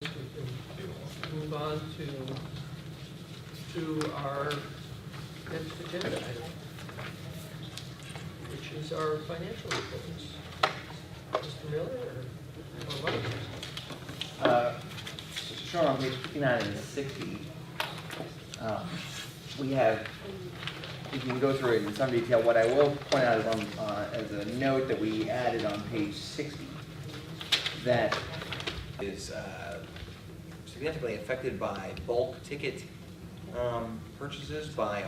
We can move on to our next agenda item, which is our financial reports. Mr. Miller or what? Shown on page 59 and 60, we have, you can go through it in some detail. What I will point out is as a note that we added on page 60, that is significantly affected by bulk ticket purchases by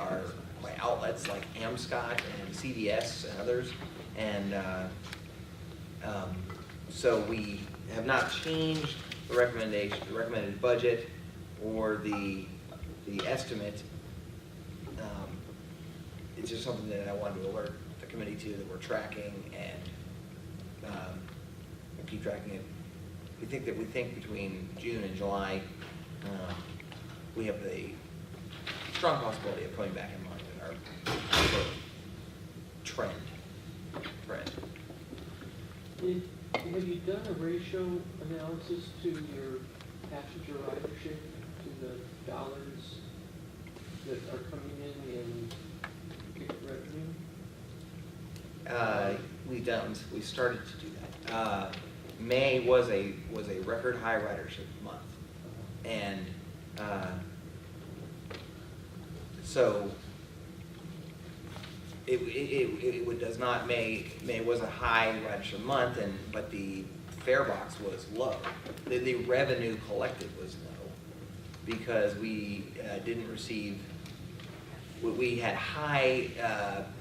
outlets like Amscot and CVS and others, and so we have not changed the recommended budget or the estimate. It's just something that I wanted to alert the committee to, that we're tracking, and we'll keep tracking it. We think between June and July, we have the strong possibility of coming back in line with our trend. Have you done a ratio analysis to your passenger ridership, to the dollars that are coming in ticket revenue? We started to do that. May was a record high ridership month, and so it does not. May was a high ridership month, but the fare box was low. The revenue collected was low because we didn't receive. We had high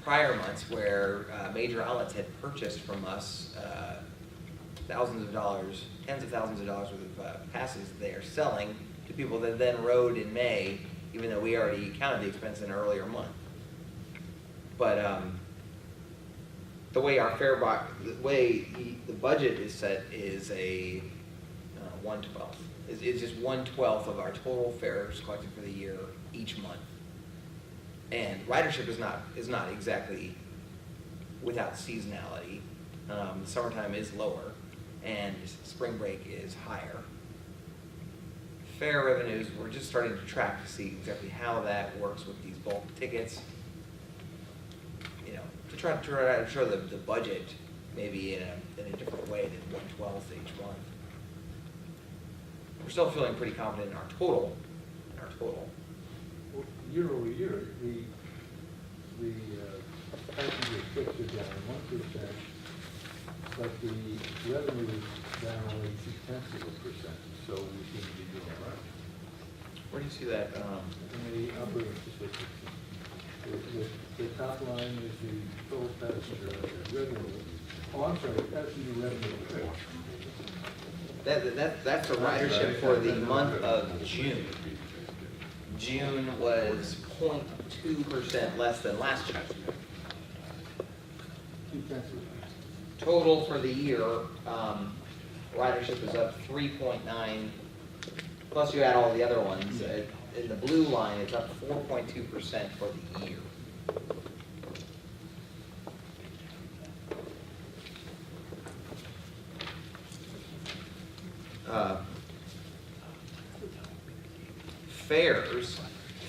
prior months where major outlets had purchased from us thousands of dollars, tens of thousands of dollars worth of passes that they are selling to people that then rode in May, even though we already counted the expense in an earlier month. But the way our fare box, the way the budget is set is a 1/12. It's just 1/12 of our total fares collected for the year each month. And ridership is not exactly without seasonality. Summertime is lower, and spring break is higher. Fare revenues, we're just starting to track to see exactly how that works with these bulk tickets. To try to show the budget maybe in a different way than 1/12 each month. We're still feeling pretty confident in our total. Well, year over year, the passenger trips are down 1%, but the revenue is down only 0.2%. So we seem to be doing all right. Where do you see that? In the operating statistics, the top line is the total passenger revenue. Oh, I'm sorry, passenger revenue per trip. That's the ridership for the month of June. June was 0.2% less than last year. 0.2%. Total for the year, ridership is up 3.9. Plus you add all the other ones. In the blue line, it's up 4.2% for the year.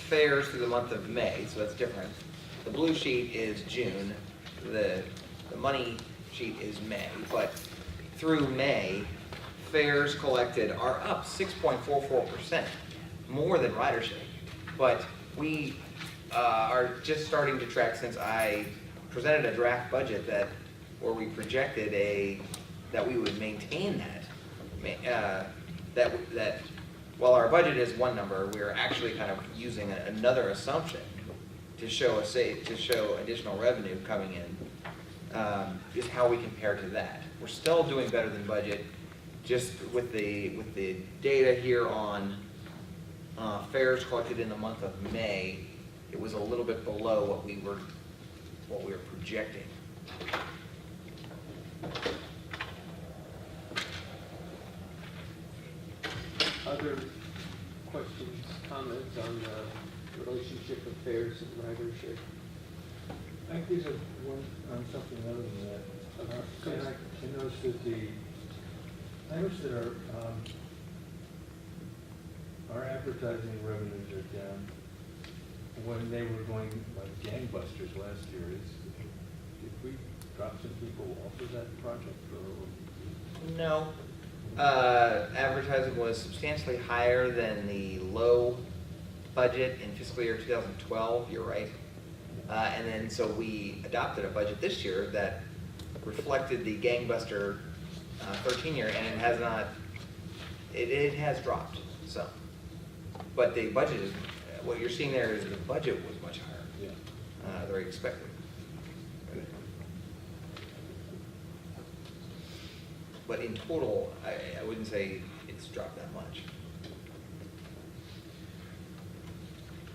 Fares through the month of May, so that's different. The blue sheet is June, the money sheet is May, but through May, fares collected are up 6.44%, more than ridership. But we are just starting to track, since I presented a draft budget where we projected that we would maintain that while our budget is one number, we are actually kind of using another assumption to show additional revenue coming in. Just how we compare to that. We're still doing better than budget. Just with the data here on fares collected in the month of May, it was a little bit below what we were projecting. Other questions, comments on the relationship of fares and ridership? I guess one on something other than that. I noticed that our our advertising revenues are down. When they were going like gangbusters last year, did we drop some people off of that project or? No. Advertising was substantially higher than the low budget in fiscal year 2012, you're right. And then so we adopted a budget this year that reflected the gangbuster 13 year, and it has not, it has dropped some. But the budget is, what you're seeing there is the budget was much higher than we expected. But in total, I wouldn't say it's dropped that much.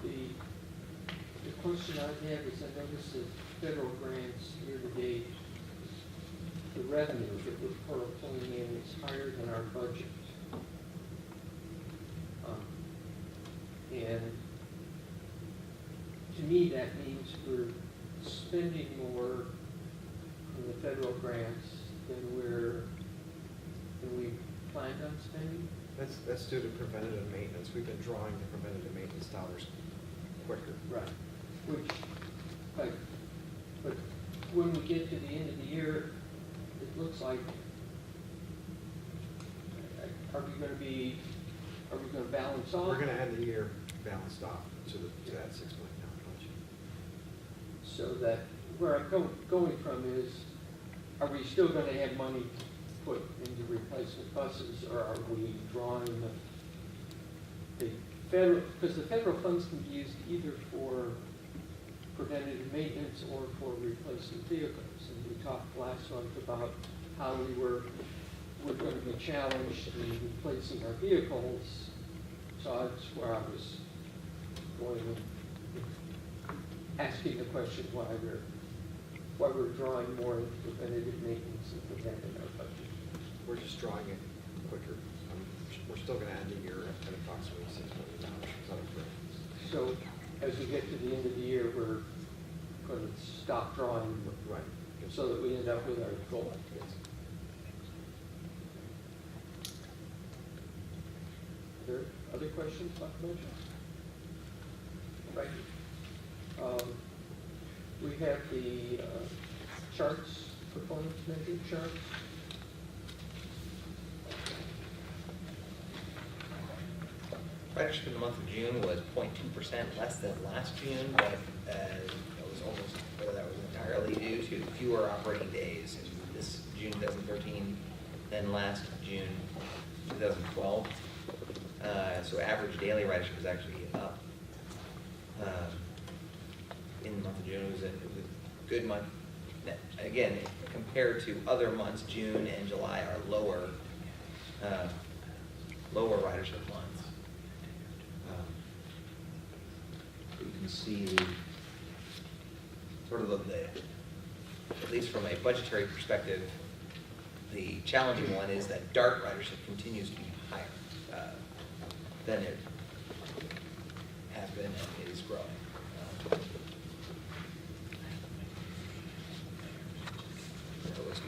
The question I have is, I noticed that federal grants year to date, the revenue that we're pulling in is higher than our budget. And to me, that means we're spending more from the federal grants than we planned on spending. That's due to preventative maintenance. We've been drawing the preventative maintenance dollars quicker. Right. Which, but when we get to the end of the year, it looks like, are we going to balance off? We're going to end the year balanced off to that $6 million budget. So that, where I'm going from is, are we still going to have money put into replacement buses, or are we drawing the federal, because the federal funds can be used either for preventative maintenance or for replacement vehicles. And we talked last month about how we're going to be challenged in replacing our vehicles. So that's where I was going with asking the question why we're drawing more into preventative maintenance than we have in our budget. We're just drawing it quicker. We're still going to end the year at approximately $6 million. So as we get to the end of the year, we're going to stop drawing Right. so that we end up with our goal. Yes. Are there other questions about the budget? Right. We have the charts, performance measure charts. Ridership in the month of June was 0.2% less than last June, but it was almost, whether that was entirely due to fewer operating days in this June 2013 than last June 2012. So average daily ridership was actually up in the month of June. It was a good month. Again, compared to other months, June and July are lower ridership months. You can see sort of the, at least from a budgetary perspective, the challenging one is that DART ridership continues to be higher than it has been and is growing. That was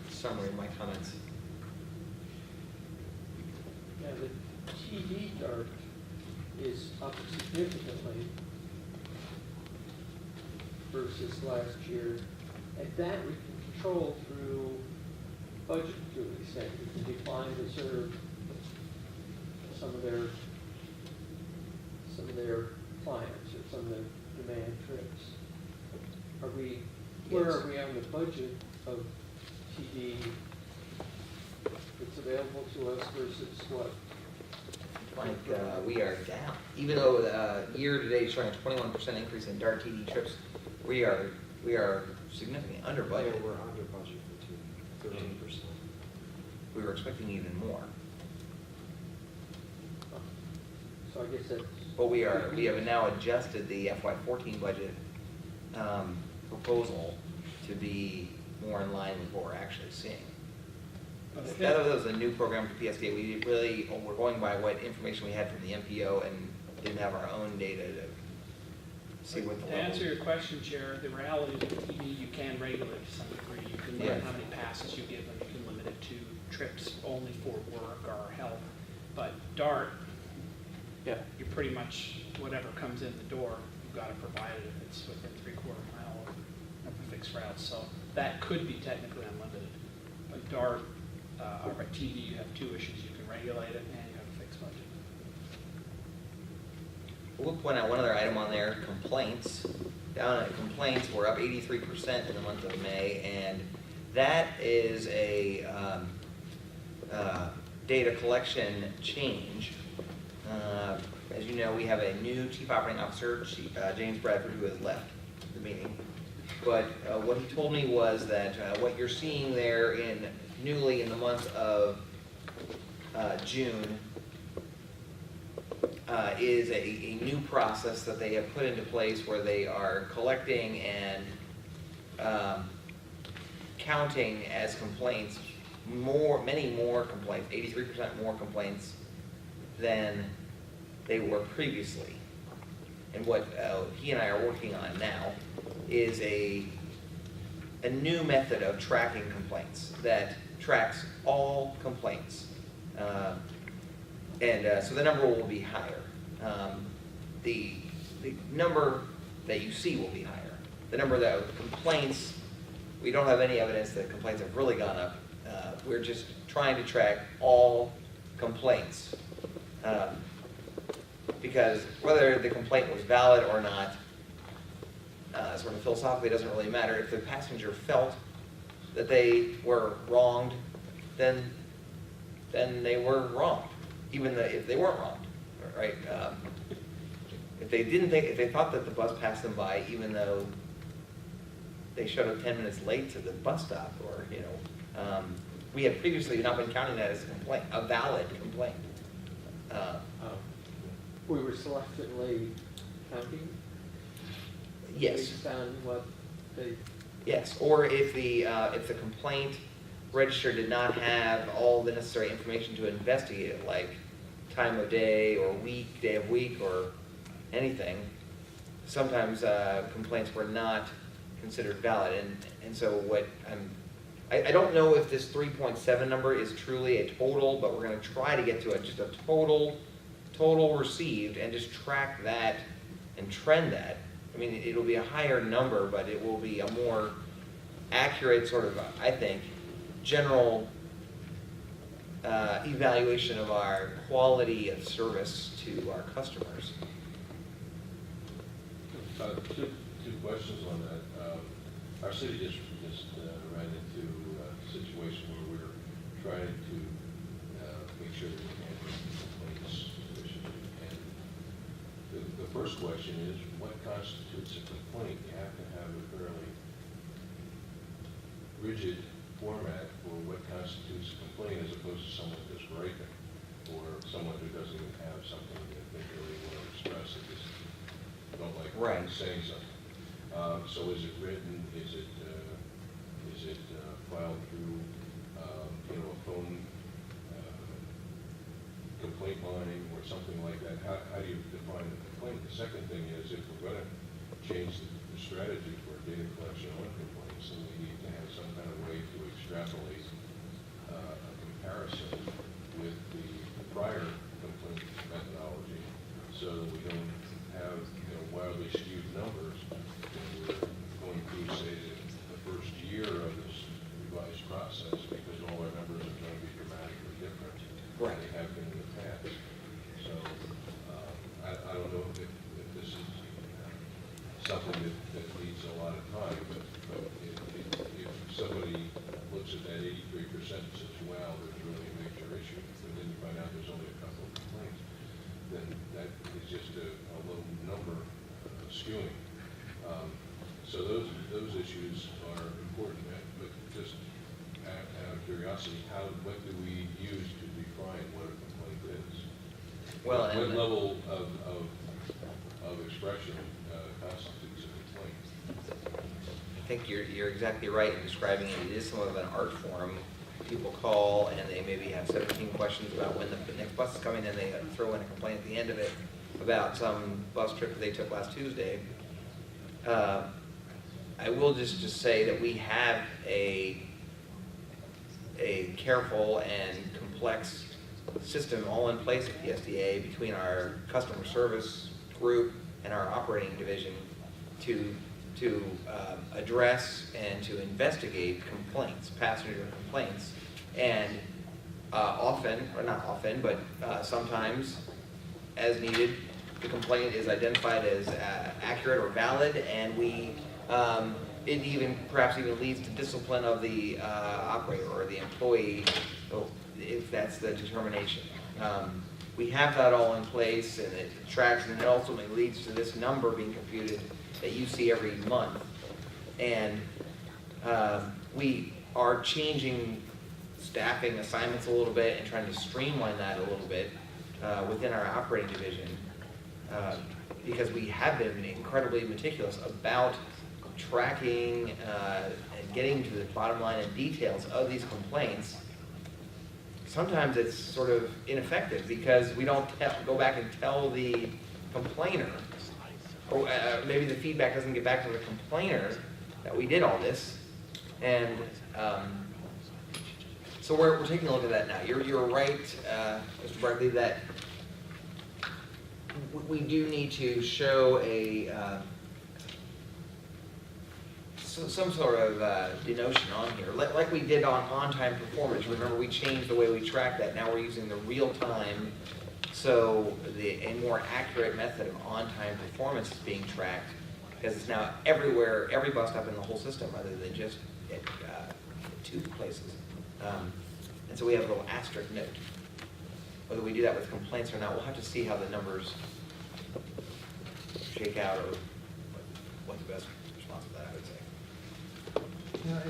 the summary of my comments. Yeah, the TD DART is up significantly versus last year. And that we can control through budget to an extent. We can decline to serve some of their clients or some of their demand trips. Where Yes. are we on the budget of TD that's available to us versus what? Like we are down, even though year to date showing a 21% increase in DART TD trips, we are significantly under budget. Yeah, we're under budget for 13%. We were expecting even more, So I guess that's. but we have now adjusted the FY14 budget proposal to be more in line with what we're actually seeing. That was a new program for PSTA. We really were going by what information we had from the MPO and didn't have our own data to see what the To level. answer your question, Chair, the reality is with TV, you can regulate to some degree. You can limit how many passes you give them. You can limit it to trips only for work or health. But DART, Yeah. you pretty much, whatever comes in the door, you've got to provide it if it's within 3/4 mile of a fixed route. So that could be technically unlimited. But DART, or TV, you have two issues. You can regulate it and you have a fixed budget. We'll point out one other item on there, complaints. Down at complaints, we're up 83% in the month of May, and that is a data collection change. As you know, we have a new Chief Operating Officer, James Bradford, who has left the meeting. But what he told me was that what you're seeing there newly in the month of June is a new process that they have put into place where they are collecting and counting as complaints many more complaints, 83% more complaints than they were previously. And what he and I are working on now is a new method of tracking complaints that tracks all complaints. So the number will be higher. The number that you see will be higher. The number that complaints, we don't have any evidence that complaints have really gone up. We're just trying to track all complaints. Because whether the complaint was valid or not, sort of philosophically, doesn't really matter. If the passenger felt that they were wronged, then they were wronged, even if they weren't wronged, right? If they thought that the bus passed them by, even though they showed up 10 minutes late to the bus stop, or we had previously not been counting that as a complaint, a valid complaint. We were selectively counting? Yes. Based on what they... Yes, or if the complaint register did not have all the necessary information to investigate it, like time of day or week, day of week, or anything, sometimes complaints were not considered valid. And so I don't know if this 3.7 number is truly a total, but we're going to try to get to just a total received and just track that and trend that. I mean, it'll be a higher number, but it will be a more accurate sort of, I think, general evaluation of our quality of service to our customers. Two questions on that. Our city just ran into a situation where we were trying to make sure that we handle complaints efficiently. And the first question is, what constitutes a complaint? You have to have a fairly rigid format for what constitutes a complaint, as opposed to someone just griping, or someone who doesn't even have something that they really want to express. They just don't like saying something. So is it written? Is it filed through a phone complaint line or something like that? How do you define a complaint? The second thing is, if we're going to change the strategy for data collection on complaints, then we need to have some kind of way to extrapolate a comparison with the prior complaint methodology, so that we don't have wildly skewed numbers when we're going through, say, the first year of this revised process, because all our numbers are going to be dramatically different than they have been in the past. So I don't know if this is something that needs a lot of time, but if somebody looks at that 83% and says, wow, there's really a major issue, but then you find out there's only a couple of complaints, then that is just a low number skewing. So those issues are important, but just out of curiosity, what do we use to define what a complaint is? Well, what level of expression constitutes a complaint? I think you're exactly right in describing it. It is some of an art form. People call and they maybe have 17 questions about when the next bus is coming, and they throw in a complaint at the end of it about some bus trip that they took last Tuesday. I will just say that we have a careful and complex system all in place at PSTA between our customer service group and our operating division to address and to investigate complaints, passenger complaints. And often, or not often, but sometimes, as needed, the complaint is identified as accurate or valid, and it perhaps even leads to discipline of the operator or the employee, if that's the determination. We have that all in place, and it tracks, and it ultimately leads to this number being computed that you see every month. And we are changing staffing assignments a little bit and trying to streamline that a little bit within our operating division, because we have been incredibly meticulous about tracking and getting to the bottom line and details of these complaints. Sometimes it's sort of ineffective because we don't go back and tell the complainer, or maybe the feedback doesn't get back to the complainer that we did all this. And so we're taking a look at that now. You're right, Mr. Barkley, that we do need to show some sort of denotion on here, like we did on on-time performance. Remember, we changed the way we track that. Now we're using the real time, so a more accurate method of on-time performance is being tracked, because it's now everywhere, every bus stop in the whole system, rather than just at 2 places. And so we have a little asterisk note. Whether we do that with complaints or not, we'll have to see how the numbers shake out, or what the best response to that, I would say.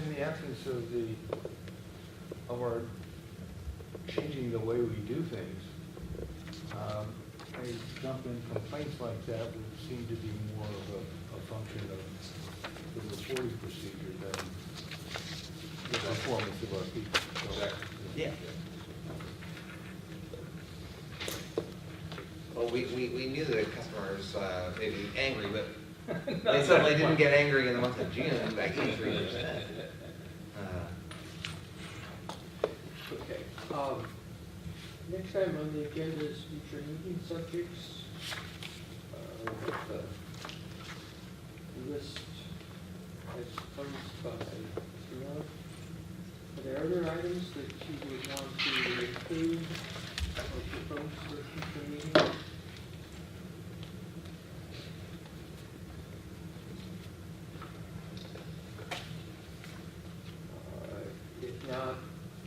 In the absence of our changing the way we do things, a jump in complaints like that would seem to be more of a function of the reporting procedure than the performance of our people. So, Exactly. Yeah. Well, we knew the customers may be angry, but they suddenly didn't get angry in the month of June, like 83%. Okay. Next item on the agenda is future meeting subjects. The list as posed by Love. Are there other items that you would want to include or propose for future meetings? If not,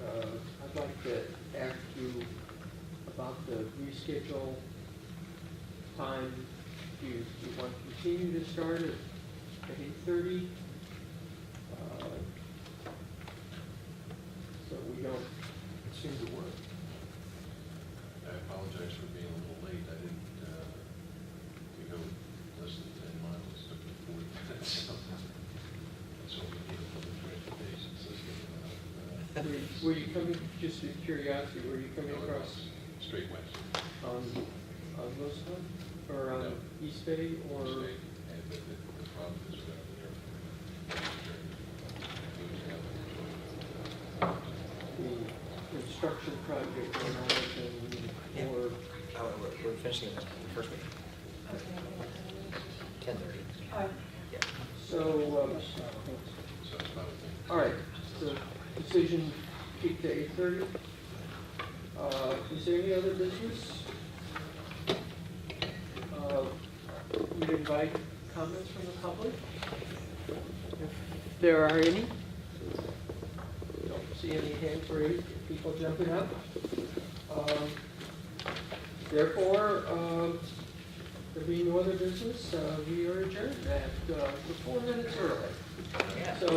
I'd like to ask you about the reschedule time. Do you want to continue to start at 8:30? So we don't. it seems to work. I apologize for being a little late. I didn't, we go less than 10 miles, it took me 40 minutes. So we need a public transportation system. Were you coming, just out of curiosity, were you coming across Straight west. on Roosevelt or on No. East Bay or? State, and the problem is we got The construction project going on Yeah. or? Oh, we're finishing the first meeting. 10:30. Yeah. So, So it's about a thing. all right, the decision keep to 8:30. Is there any other business? We'd invite comments from the public, if there are any. Don't see any hands raised, people jumping up. Therefore, there being no other business, we are adjourned at 4 minutes early. Yeah. So,